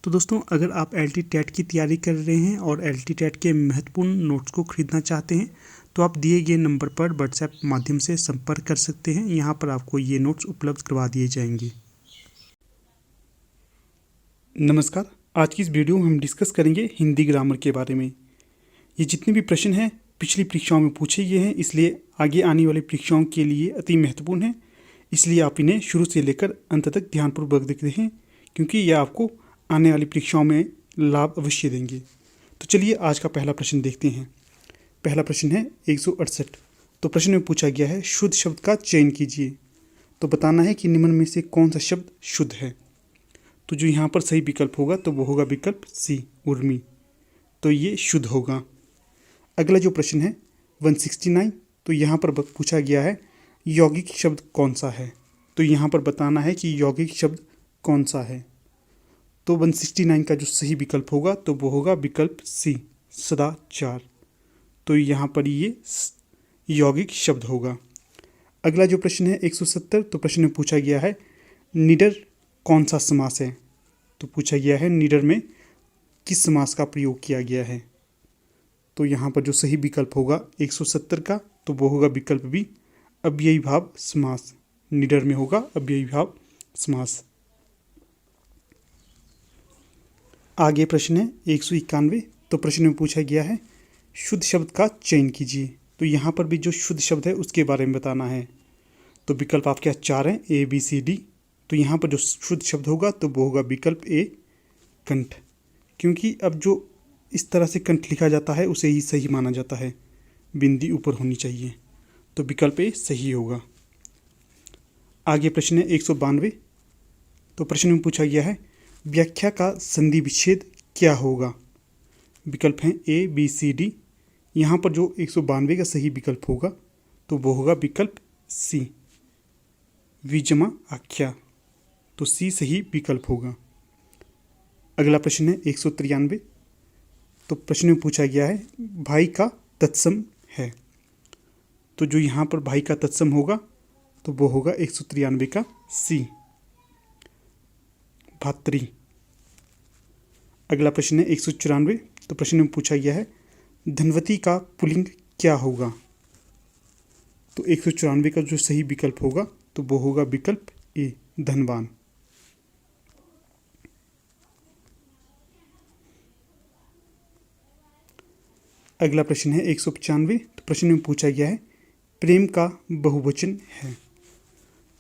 तो दोस्तों, अगर आप एलटी टेट की तैयारी कर रहे हैं और एलटी टेट के महत्वपूर्ण नोट्स को खरीदना चाहते हैं तो आप दिए गए नंबर पर व्हाट्सएप माध्यम से संपर्क कर सकते हैं। यहाँ पर आपको ये नोट्स उपलब्ध करवा दिए जाएंगे। नमस्कार, आज की इस वीडियो में हम डिस्कस करेंगे हिंदी ग्रामर के बारे में। ये जितने भी प्रश्न हैं पिछली परीक्षाओं में पूछे गए हैं, इसलिए आगे आने वाली परीक्षाओं के लिए अति महत्वपूर्ण है। इसलिए आप इन्हें शुरू से लेकर अंत तक ध्यानपूर्वक देखते हैं, क्योंकि यह आपको आने वाली परीक्षाओं में लाभ अवश्य देंगे। तो चलिए आज का पहला प्रश्न देखते हैं। पहला प्रश्न है 168। तो प्रश्न में पूछा गया है शुद्ध शब्द का चयन कीजिए। तो बताना है कि निम्न में से कौन सा शब्द शुद्ध है। तो जो यहाँ पर सही विकल्प होगा तो वो होगा विकल्प सी, उर्मी। तो ये शुद्ध होगा। अगला जो प्रश्न है 169। तो यहाँ पर पूछा गया है यौगिक शब्द कौन सा है। तो यहाँ पर बताना है कि यौगिक शब्द कौन सा है। तो 169 का जो सही विकल्प होगा तो वो होगा विकल्प सी, सदाचार। तो यहाँ पर ये यौगिक शब्द होगा। अगला जो प्रश्न है 170। तो प्रश्न में पूछा गया है निडर कौन सा समास है। तो पूछा गया है निडर में किस समास का प्रयोग किया गया है। तो यहाँ पर जो सही विकल्प होगा 170 का तो वो होगा विकल्प बी, अव्ययी भाव समास। निडर में होगा अव्ययी भाव समास। आगे प्रश्न है 191। तो प्रश्न में पूछा गया है शुद्ध शब्द का चयन कीजिए। तो यहाँ पर भी जो शुद्ध शब्द है उसके बारे में बताना है। तो विकल्प आपके यहाँ 4 हैं, ए बी सी डी। तो यहाँ पर जो शुद्ध शब्द होगा तो वो होगा विकल्प ए, कंठ। क्योंकि अब जो इस तरह से कंठ लिखा जाता है उसे ही सही माना जाता है, बिंदी ऊपर होनी चाहिए। तो विकल्प ए सही होगा। आगे प्रश्न है 192। तो प्रश्न में पूछा गया है व्याख्या का संधि विच्छेद क्या होगा। विकल्प हैं ए बी सी डी। यहाँ पर जो 192 का सही विकल्प होगा तो वो होगा विकल्प सी, विजमा आख्या। तो सी सही विकल्प होगा। अगला प्रश्न है 193। तो प्रश्न में पूछा गया है भाई का तत्सम है। तो जो यहाँ पर भाई का तत्सम होगा तो वो होगा 193 का सी, भातृ। अगला प्रश्न है 194। तो प्रश्न में पूछा गया है धनवती का पुल्लिंग क्या होगा। तो 194 का जो सही विकल्प होगा तो वो होगा विकल्प ए, धनवान। अगला प्रश्न है 195। तो प्रश्न में पूछा गया है प्रेम का बहुवचन है।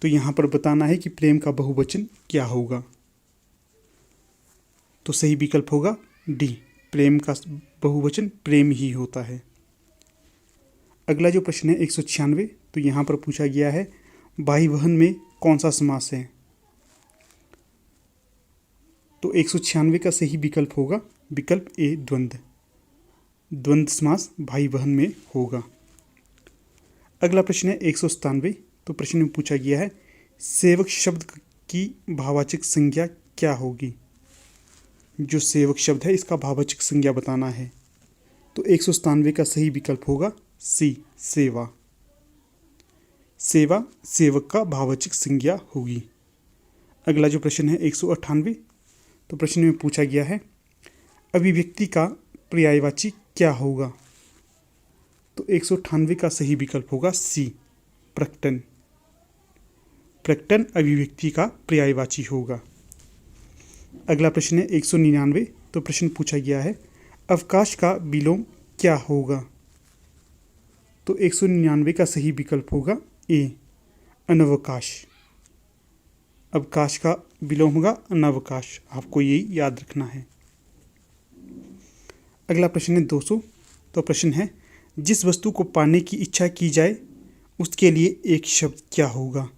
तो यहाँ पर बताना है कि प्रेम का बहुवचन क्या होगा। तो सही विकल्प होगा डी, प्रेम का बहुवचन प्रेम ही होता है। अगला जो प्रश्न है 196। तो यहाँ पर पूछा गया है वाही वहन में कौन सा समास है। तो 196 का सही विकल्प होगा विकल्प ए, द्वंद्व। द्वंद्व समास भाई वहन में होगा। अगला प्रश्न है 197। तो प्रश्न में पूछा गया है सेवक शब्द की भाववाचक संज्ञा क्या होगी। जो सेवक शब्द है इसका भाववाचक संज्ञा बताना है। तो 197 का सही विकल्प होगा सी, सेवा। सेवा सेवक का भाववाचक संज्ञा होगी। अगला जो प्रश्न है 198। तो प्रश्न में पूछा गया है अभिव्यक्ति का पर्यायवाची क्या होगा। तो 198 का सही विकल्प होगा सी, प्रकटन। प्रकटन अभिव्यक्ति का पर्यायवाची होगा। अगला प्रश्न है 199। तो प्रश्न पूछा गया है अवकाश का विलोम क्या होगा। तो 199 का सही विकल्प होगा ए, अनवकाश। अवकाश का विलोम होगा अनवकाश, आपको यही याद रखना है। अगला प्रश्न है 200। तो प्रश्न है जिस वस्तु को पाने की इच्छा की जाए उसके लिए एक शब्द क्या होगा।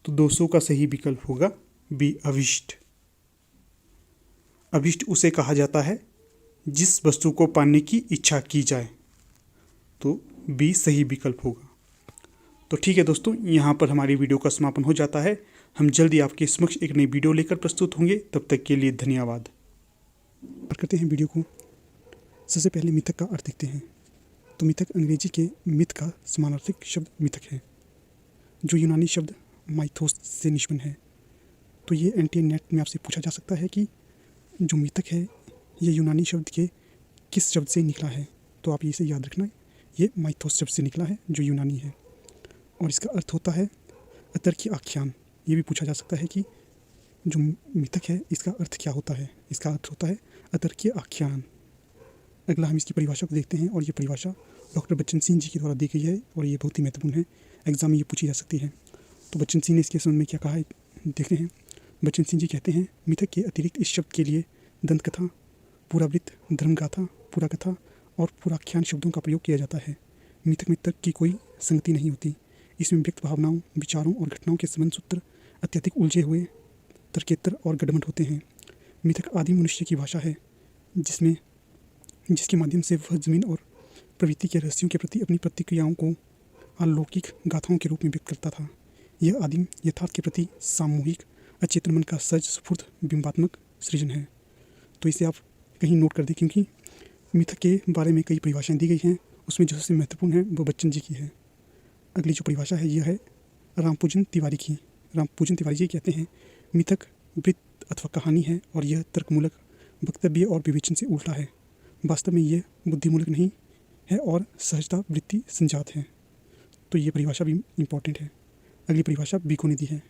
तो 200 का सही विकल्प होगा बी, अभिष्ट। अभिष्ट उसे कहा जाता है जिस वस्तु को पाने की इच्छा की जाए। तो बी सही विकल्प होगा। तो ठीक है दोस्तों, यहाँ पर हमारी वीडियो का समापन हो जाता है। हम जल्दी आपके समक्ष एक नई वीडियो लेकर प्रस्तुत होंगे। तब तक के लिए धन्यवाद। करते हैं वीडियो को। सबसे पहले मिथक का अर्थ देखते हैं। तो मिथक अंग्रेजी के मिथ का समानार्थक शब्द मिथक है, जो यूनानी शब्द माइथोस से निष्पन्न है। तो ये एनटीए नेट में आपसे पूछा जा सकता है कि जो मिथक है ये यूनानी शब्द के किस शब्द से निकला है? तो आप इसे याद रखना, ये माइथोस शब्द से निकला है जो यूनानी है, और इसका अर्थ होता है अतर्क्य आख्यान। ये भी पूछा जा सकता है कि जो मिथक है इसका अर्थ क्या होता है? इसका अर्थ होता है अतर्क्य आख्यान। अगला हम इसकी परिभाषा को देखते हैं, और ये परिभाषा डॉक्टर बच्चन सिंह जी के द्वारा दी गई है, और ये बहुत ही महत्वपूर्ण है, एग्जाम में ये पूछी जा सकती है। तो बच्चन सिंह ने इसके संबंध में क्या कहा है देखते हैं। बच्चन सिंह जी कहते हैं, मिथक के अतिरिक्त इस शब्द के लिए दंत कथा, पुरावृत्त, धर्मगाथा, पुराकथा और पुराख्यान शब्दों का प्रयोग किया जाता है। मिथक में तर्क की कोई संगति नहीं होती। इसमें व्यक्त भावनाओं, विचारों और घटनाओं के संबंध सूत्र अत्यधिक उलझे हुए, तर्केतर और गडमट होते हैं। मिथक आदि मनुष्य की भाषा है जिसके माध्यम से वह जमीन और प्रवृत्ति के रहस्यों के प्रति अपनी प्रतिक्रियाओं को अलौकिक गाथाओं के रूप में व्यक्त करता था। यह आदिम यथार्थ के प्रति सामूहिक अचेतन मन का सहज स्फूर्त बिंबात्मक सृजन है। तो इसे आप कहीं नोट कर दें, क्योंकि मिथक के बारे में कई परिभाषाएं दी गई हैं, उसमें जो सबसे महत्वपूर्ण है वो बच्चन जी की है। अगली जो परिभाषा है यह है रामपूजन तिवारी की। रामपूजन तिवारी जी कहते हैं, मिथक वृत्त अथवा कहानी है और यह तर्कमूलक, वक्तव्य और विवेचन से उल्टा है। वास्तव में यह बुद्धिमूलक नहीं है और सहजता वृत्ति संजात है। तो ये परिभाषा भी इम्पॉर्टेंट है। अगली परिभाषा बीको ने दी है।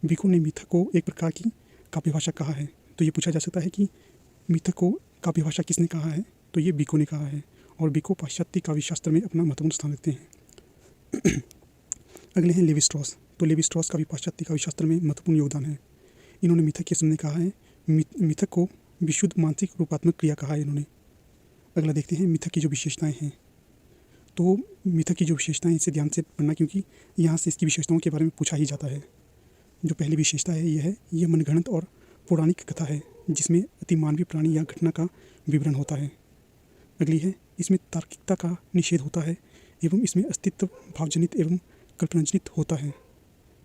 बीको ने मिथक को एक प्रकार की काव्य भाषा कहा है। तो ये पूछा जा सकता है कि मिथक को काव्य भाषा किसने कहा है? तो ये बीको ने कहा है, और बीको पाश्चात्य काव्य शास्त्र में अपना महत्वपूर्ण स्थान रखते हैं। अगले हैं लेवी स्ट्रॉस। तो लेवी स्ट्रॉस का भी पाश्चात्य काव्य शास्त्र में महत्वपूर्ण योगदान है। इन्होंने मिथक के सामने कहा है, मिथक को विशुद्ध मानसिक रूपात्मक क्रिया कहा है इन्होंने। अगला देखते हैं मिथक की जो विशेषताएं हैं। तो मिथक की जो विशेषताएं, इसे ध्यान से पढ़ना, क्योंकि यहाँ से इसकी विशेषताओं के बारे में पूछा ही जाता है। जो पहली विशेषता है यह मनगढ़ंत और पौराणिक कथा है, जिसमें अतिमानवीय प्राणी या घटना का विवरण होता है। अगली है, इसमें तार्किकता का निषेध होता है एवं इसमें अस्तित्व भावजनित एवं कल्पनाजनित होता है।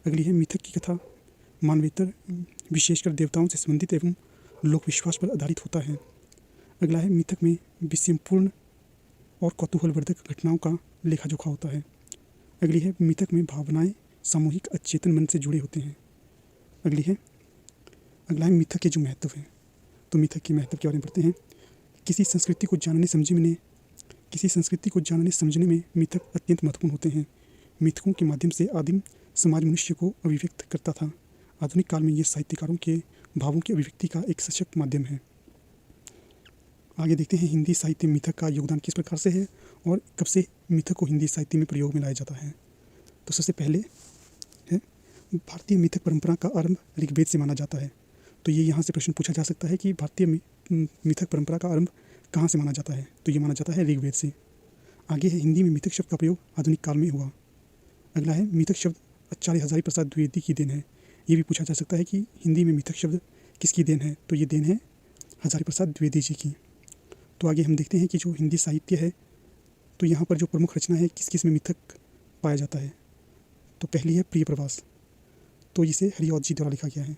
अगली है, मिथक की कथा मानवेतर विशेषकर देवताओं से संबंधित एवं लोक विश्वास पर आधारित होता है। अगला है, मिथक में विषमपूर्ण और कौतूहलवर्धक घटनाओं का लेखा जोखा होता है। अगली है, मिथक में भावनाएं सामूहिक अचेतन मन से जुड़े होते हैं। अगला है मिथक के जो महत्व है। तो मिथक के महत्व के बारे में पढ़ते हैं। किसी संस्कृति को जानने समझने में मिथक अत्यंत महत्वपूर्ण होते हैं। मिथकों के माध्यम से आदिम समाज मनुष्य को अभिव्यक्त करता था। आधुनिक काल में ये साहित्यकारों के भावों की अभिव्यक्ति का एक सशक्त माध्यम है। आगे देखते हैं हिंदी साहित्य में मिथक का योगदान किस प्रकार से है और कब से मिथक को हिंदी साहित्य में प्रयोग में लाया जाता है। तो सबसे पहले है, भारतीय मिथक परंपरा का आरंभ ऋग्वेद से माना जाता है। तो ये यहाँ से प्रश्न पूछा जा सकता है कि भारतीय मिथक परंपरा का आरंभ कहाँ से माना जाता है। तो ये माना जाता है ऋग्वेद से। आगे है, हिंदी में मिथक शब्द का प्रयोग आधुनिक काल में हुआ। अगला है, मिथक शब्द आचार्य हजारी प्रसाद द्विवेदी की देन है। ये भी पूछा जा सकता है कि हिंदी में मिथक शब्द किसकी देन है। तो ये देन है हजारी प्रसाद द्विवेदी जी की। तो आगे हम देखते हैं कि जो हिंदी साहित्य है, तो यहाँ पर जो प्रमुख रचना है किस किस में मिथक पाया जाता है। तो पहली है प्रिय प्रवास, तो इसे हरिऔध जी द्वारा लिखा गया है।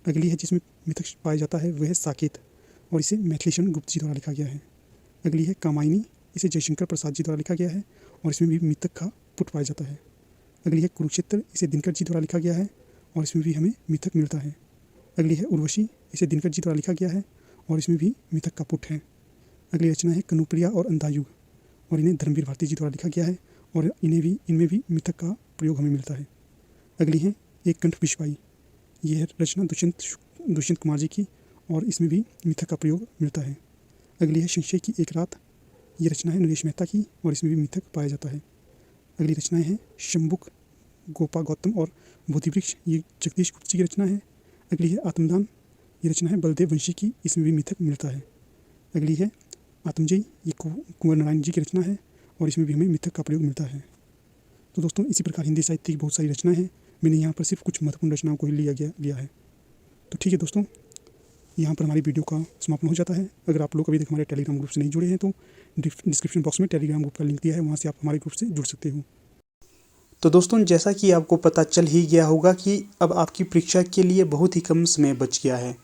अगली है जिसमें मिथक पाया जाता है वह है साकेत, और इसे मैथिलीशरण गुप्त जी द्वारा लिखा गया है। अगली है कामायनी, इसे जयशंकर प्रसाद जी द्वारा लिखा गया है और इसमें भी मिथक का पुट पाया जाता है। अगली है कुरुक्षेत्र, इसे दिनकर जी द्वारा लिखा गया है और इसमें भी हमें मिथक मिलता है। अगली है उर्वशी, इसे दिनकर जी द्वारा लिखा गया है और इसमें भी मिथक का पुट है। अगली रचना है कनुप्रिया और अंधायुग, और इन्हें धर्मवीर भारती जी द्वारा लिखा गया है और इनमें भी मिथक का प्रयोग हमें मिलता है। अगली है एक कंठ विश्वाई, यह रचना दुष्यंत कुमार जी की और इसमें भी मिथक का प्रयोग मिलता है। अगली है संशय की एक रात, ये रचना है नरेश मेहता की और इसमें भी मिथक पाया जाता है। अगली रचनाएं हैं शंबुक, गोपा गौतम और बोधिवृक्ष, ये जगदीश गुप्त जी की रचना है। अगली है आत्मदान, ये रचना है बलदेव वंशी की, इसमें भी मिथक मिलता है। अगली है आत्मजयी, ये कुंवर नारायण जी की रचना है और इसमें भी हमें मिथक का प्रयोग मिलता है। तो दोस्तों इसी प्रकार हिंदी साहित्य की बहुत सारी रचनाएं हैं, मैंने यहाँ पर सिर्फ कुछ महत्वपूर्ण रचनाओं को ही लिया है। तो ठीक है दोस्तों, यहाँ पर हमारी वीडियो का समापन हो जाता है। अगर आप लोग अभी तक हमारे टेलीग्राम ग्रुप से नहीं जुड़े हैं तो डिस्क्रिप्शन बॉक्स में टेलीग्राम ग्रुप का लिंक दिया है, वहाँ से आप हमारे ग्रुप से जुड़ सकते हो। तो दोस्तों जैसा कि आपको पता चल ही गया होगा कि अब आपकी परीक्षा के लिए बहुत ही कम समय बच गया है,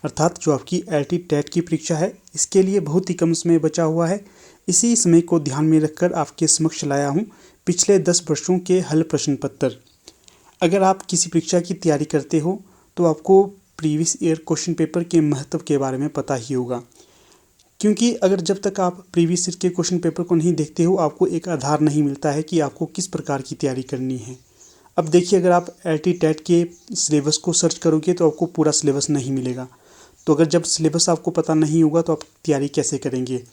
अर्थात जो आपकी LT टेट की परीक्षा है इसके लिए बहुत ही कम समय बचा हुआ है। इसी समय को ध्यान में रखकर आपके समक्ष लाया हूँ पिछले 10 वर्षों के हल प्रश्न पत्र। अगर आप किसी परीक्षा की तैयारी करते हो तो आपको प्रीवियस ईयर क्वेश्चन पेपर के महत्व के बारे में पता ही होगा, क्योंकि अगर जब तक आप प्रीवियस ईयर के क्वेश्चन पेपर को नहीं देखते हो आपको एक आधार नहीं मिलता है कि आपको किस प्रकार की तैयारी करनी है। अब देखिए, अगर आप LT टेट के सिलेबस को सर्च करोगे तो आपको पूरा सिलेबस नहीं मिलेगा। तो अगर जब सिलेबस आपको पता नहीं होगा तो आप तैयारी कैसे करेंगे?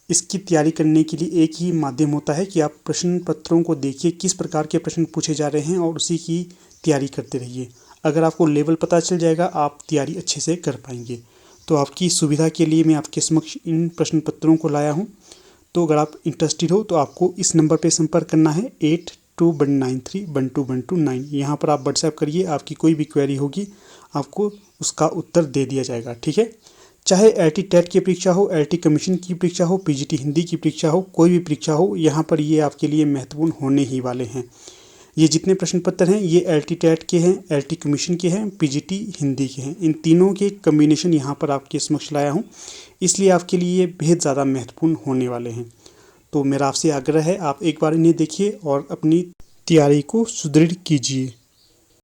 इसकी तैयारी करने के लिए एक ही माध्यम होता है कि आप प्रश्न पत्रों को देखिए, किस प्रकार के प्रश्न पूछे जा रहे हैं और उसी की तैयारी करते रहिए। अगर आपको लेवल पता चल जाएगा आप तैयारी अच्छे से कर पाएंगे। तो आपकी सुविधा के लिए मैं आपके समक्ष इन प्रश्न पत्रों को लाया हूँ। तो अगर आप इंटरेस्टेड हो तो आपको इस नंबर पर संपर्क करना है 8293121229। यहाँ पर आप व्हाट्सएप करिए, आपकी कोई भी क्वेरी होगी आपको उसका उत्तर दे दिया जाएगा। ठीक है, चाहे LT टेट की परीक्षा हो, LT कमीशन की परीक्षा हो, PGT हिंदी की परीक्षा हो, कोई भी परीक्षा हो, यहाँ पर ये आपके लिए महत्वपूर्ण होने ही वाले हैं। ये जितने प्रश्न पत्र हैं ये LT टेट के हैं, LT कमीशन के हैं, PGT हिंदी के हैं। इन तीनों के कम्बिनेशन यहाँ पर आपके समक्ष लाया हूँ, इसलिए आपके लिए ये बेहद ज़्यादा महत्वपूर्ण होने वाले हैं। तो मेरा आपसे आग्रह है आप एक बार इन्हें देखिए और अपनी तैयारी को सुदृढ़ कीजिए।